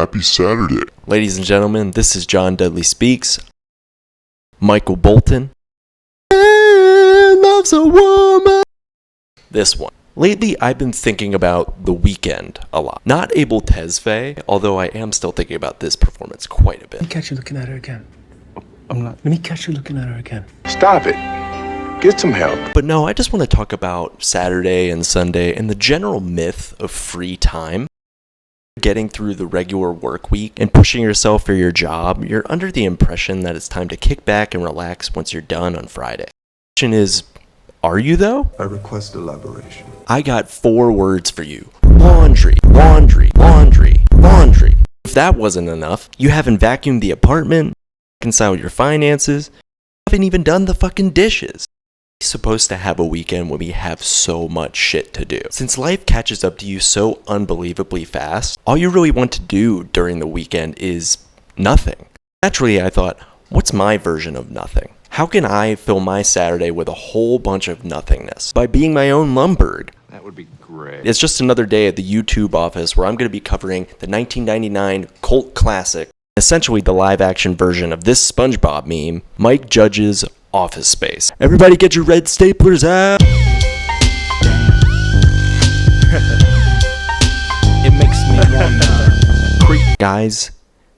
Happy Saturday. Ladies and gentlemen, this is John Dudley Speaks. Michael Bolton. Man loves a woman. This one. Lately, I've been thinking about The Weeknd a lot. Not Abel Tesfaye, although I am still thinking about this performance quite a bit. Let me catch you looking at her again. Let me catch you looking at her again. Stop it. Get some help. But no, I just want to talk about Saturday and Sunday and the general myth of free time. Getting through the regular work week and pushing yourself for your job, you're under the impression that it's time to kick back and relax once you're done on Friday. The question is, are you though? I request elaboration. I got 4 words for you. Laundry, laundry, laundry, laundry. If that wasn't enough, you haven't vacuumed the apartment, reconciled your finances, haven't even done the fucking dishes. We're supposed to have a weekend when we have so much shit to do. Since life catches up to you so unbelievably fast, all you really want to do during the weekend is nothing. Naturally, I thought, what's my version of nothing? How can I fill my Saturday with a whole bunch of nothingness? By being my own Lumbergh. That would be great. It's just another day at the YouTube office where I'm going to be covering the 1999 cult classic, essentially the live-action version of this SpongeBob meme, Mike Judge's Office Space. Everybody get your red staplers out! It makes me wonder. Guys,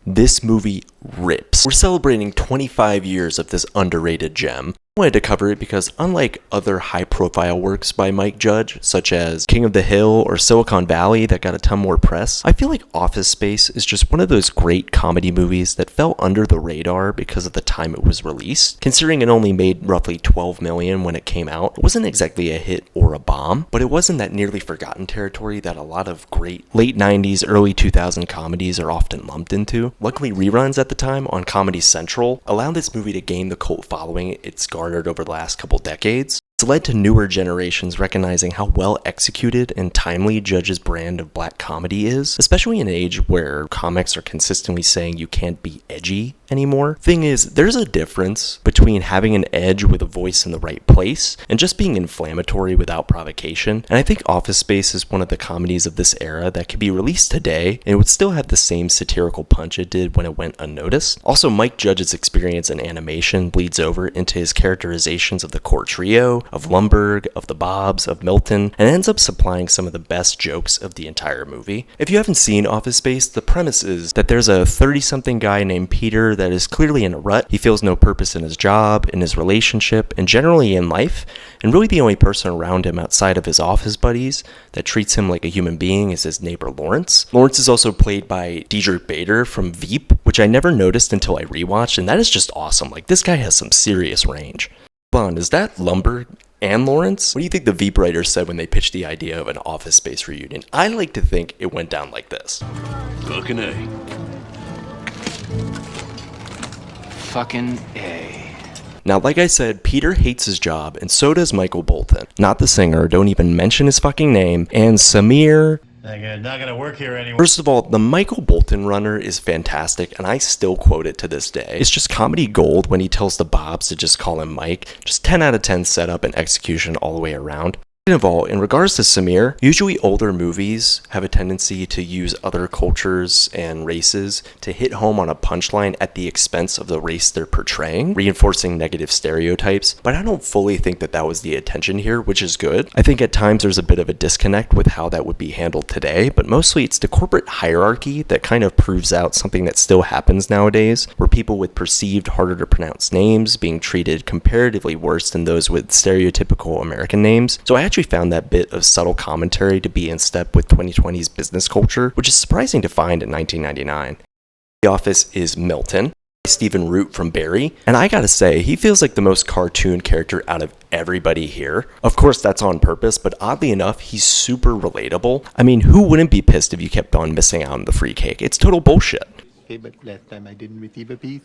this movie rips. We're celebrating 25 years of this underrated gem. I wanted to cover it because unlike other high-profile works by Mike Judge, such as King of the Hill or Silicon Valley that got a ton more press, I feel like Office Space is just one of those great comedy movies that fell under the radar because of the time it was released. Considering it only made roughly $12 million when it came out, it wasn't exactly a hit or a bomb, but it wasn't that nearly forgotten territory that a lot of great late 90s, early 2000 comedies are often lumped into. Luckily, reruns at the time on Comedy Central allowed this movie to gain the cult following it's garnered over the last couple decades. It's led to newer generations recognizing how well executed and timely Judge's brand of black comedy is, especially in an age where comics are consistently saying you can't be edgy anymore. Thing is, there's a difference between having an edge with a voice in the right place and just being inflammatory without provocation, and I think Office Space is one of the comedies of this era that could be released today and it would still have the same satirical punch it did when it went unnoticed. Also, Mike Judge's experience in animation bleeds over into his characterizations of the core trio, of Lumbergh, of the Bobs, of Milton, and ends up supplying some of the best jokes of the entire movie. If you haven't seen Office Space, the premise is that there's a 30-something guy named Peter that is clearly in a rut. He feels no purpose in his job, in his relationship, and generally in life, and really the only person around him outside of his office buddies that treats him like a human being is his neighbor Lawrence. Lawrence is also played by Diedrich Bader from Veep, which I never noticed until I rewatched, and that is just awesome. Like, this guy has some serious range. Hold on, is that Lumbergh and Lawrence? What do you think the Veep writers said when they pitched the idea of an Office Space reunion? I like to think it went down like this. Fucking A. Fucking A. Now, like I said, Peter hates his job, and so does Michael Bolton. Not the singer, don't even mention his fucking name, and Samir... Not gonna work here anymore. First of all, the Michael Bolton runner is fantastic, and I still quote it to this day. It's just comedy gold when he tells the Bobs to just call him Mike. Just 10 out of 10 setup and execution all the way around. Second of all, in regards to Samir, usually older movies have a tendency to use other cultures and races to hit home on a punchline at the expense of the race they're portraying, reinforcing negative stereotypes, but I don't fully think that that was the intention here, which is good. I think at times there's a bit of a disconnect with how that would be handled today, but mostly it's the corporate hierarchy that kind of proves out something that still happens nowadays, where people with perceived harder to pronounce names being treated comparatively worse than those with stereotypical American names. So I actually found that bit of subtle commentary to be in step with 2020's business culture, which is surprising to find in 1999. The Office is Milton, Stephen Root from Barry, and I gotta say, he feels like the most cartoon character out of everybody here. Of course, that's on purpose, but oddly enough, he's super relatable. I mean, who wouldn't be pissed if you kept on missing out on the free cake? It's total bullshit. Okay, but last time I didn't receive a piece,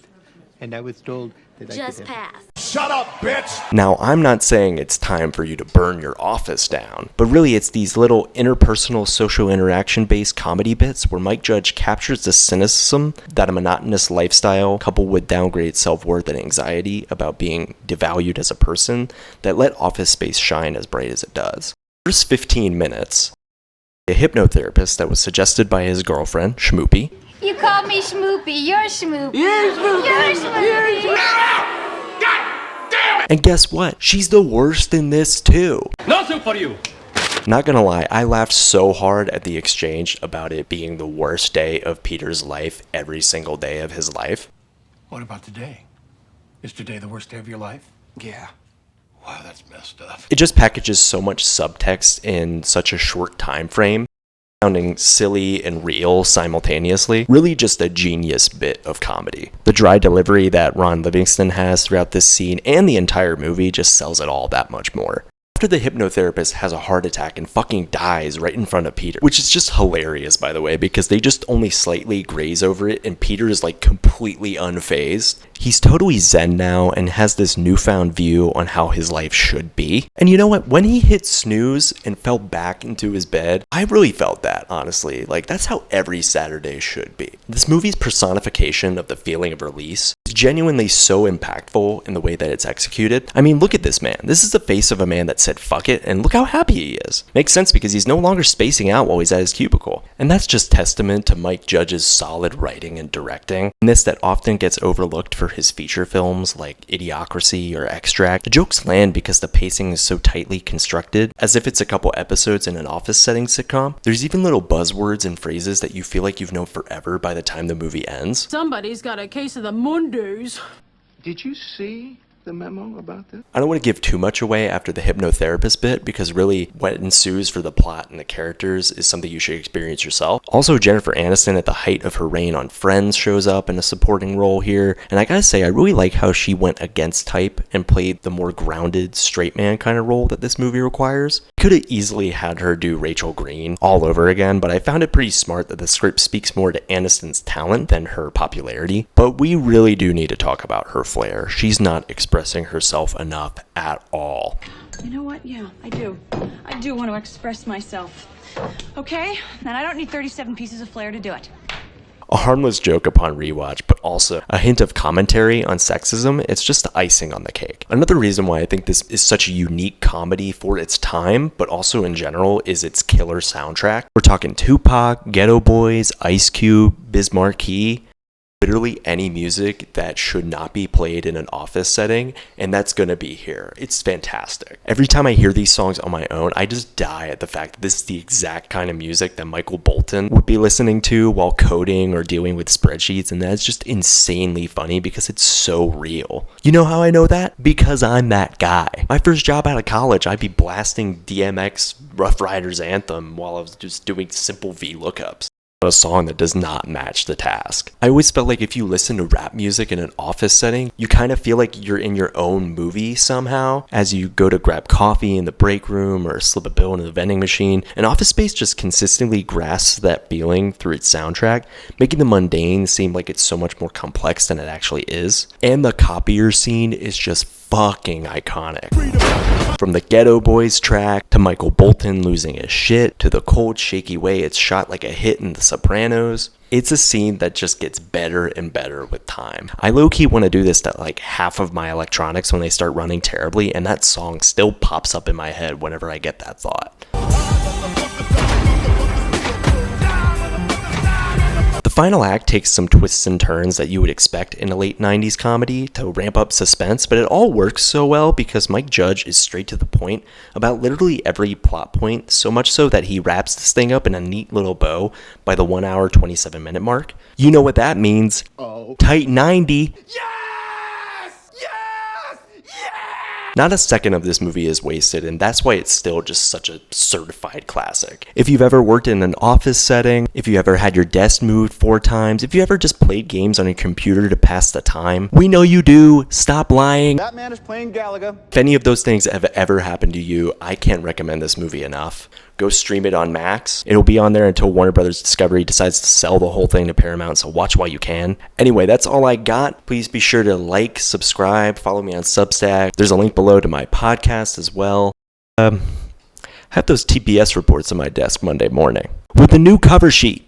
and I was told that Just pass. Shut up, bitch! Now, I'm not saying it's time for you to burn your office down, but really it's these little interpersonal social interaction-based comedy bits where Mike Judge captures the cynicism that a monotonous lifestyle coupled with downgraded self-worth and anxiety about being devalued as a person that let Office Space shine as bright as it does. First 15 minutes, a hypnotherapist that was suggested by his girlfriend, Schmoopy, You call me Schmoopy. You're Schmoopy. You're Schmoopy. And guess what? She's the worst in this too. Nothing for you. Not gonna lie, I laughed so hard at the exchange about it being the worst day of Peter's life every single day of his life. What about today? Is today the worst day of your life? Yeah. Wow, that's messed up. It just packages so much subtext in such a short time frame, sounding silly and real simultaneously. Really just a genius bit of comedy. The dry delivery that Ron Livingston has throughout this scene and the entire movie just sells it all that much more. After the hypnotherapist has a heart attack and fucking dies right in front of Peter, which is just hilarious, by the way, because they just only slightly graze over it and Peter is like completely unfazed. He's totally zen now and has this newfound view on how his life should be. And you know what? When he hit snooze and fell back into his bed, I really felt that, honestly. Like, that's how every Saturday should be. This movie's personification of the feeling of release is genuinely so impactful in the way that it's executed. I mean, look at this man. This is the face of a man that said fuck it, and look how happy he is. Makes sense because he's no longer spacing out while he's at his cubicle. And that's just testament to Mike Judge's solid writing and directing. And this that often gets overlooked for his feature films like Idiocracy or Extract. The jokes land because the pacing is so tightly constructed, as if it's a couple episodes in an office setting sitcom. There's even little buzzwords and phrases that you feel like you've known forever by the time the movie ends. Somebody's got a case of the Mondays. Did you see the memo about this? I don't want to give too much away after the hypnotherapist bit, because really what ensues for the plot and the characters is something you should experience yourself. Also, Jennifer Aniston at the height of her reign on Friends shows up in a supporting role here, and I gotta say, I really like how she went against type and played the more grounded straight man kind of role that this movie requires. Could have easily had her do Rachel Green all over again, but I found it pretty smart that the script speaks more to Aniston's talent than her popularity. But we really do need to talk about her flair. She's not expressing herself enough at all. You know what? Yeah, I do. I do want to express myself. Okay? And I don't need 37 pieces of flair to do it. A harmless joke upon rewatch, but also a hint of commentary on sexism. It's just the icing on the cake. Another reason why I think this is such a unique comedy for its time, but also in general, is its killer soundtrack. We're talking Tupac, Ghetto Boys, Ice Cube, Biz Markie. Literally any music that should not be played in an office setting, and that's gonna be here. It's fantastic. Every time I hear these songs on my own, I just die at the fact that this is the exact kind of music that Michael Bolton would be listening to while coding or dealing with spreadsheets, and that's just insanely funny because it's so real. You know how I know that? Because I'm that guy. My first job out of college, I'd be blasting DMX Rough Riders Anthem while I was just doing simple VLOOKUPs. A song that does not match the task. I always felt like if you listen to rap music in an office setting, you kind of feel like you're in your own movie somehow as you go to grab coffee in the break room or slip a bill into the vending machine. And Office Space just consistently grasps that feeling through its soundtrack, making the mundane seem like it's so much more complex than it actually is. And the copier scene is just fucking iconic. From the Ghetto Boys track, to Michael Bolton losing his shit, to the cold, shaky way it's shot like a hit in The Sopranos. It's a scene that just gets better and better with time. I low-key want to do this to like half of my electronics when they start running terribly, and that song still pops up in my head whenever I get that thought. The final act takes some twists and turns that you would expect in a late 90s comedy to ramp up suspense, but it all works so well because Mike Judge is straight to the point about literally every plot point, so much so that he wraps this thing up in a neat little bow by the 1 hour 27 minute mark. You know what that means. Tight 90. Not a second of this movie is wasted, and that's why it's still just such a certified classic. If you've ever worked in an office setting, if you ever had your desk moved 4 times, if you ever just played games on your computer to pass the time, we know you do. Stop lying. That man is playing Galaga. If any of those things have ever happened to you, I can't recommend this movie enough. Go stream it on Max. It'll be on there until Warner Brothers Discovery decides to sell the whole thing to Paramount, so watch while you can. Anyway, that's all I got. Please be sure to like, subscribe, follow me on Substack. There's a link below to my podcast as well. Have those TPS reports on my desk Monday morning with a new cover sheet.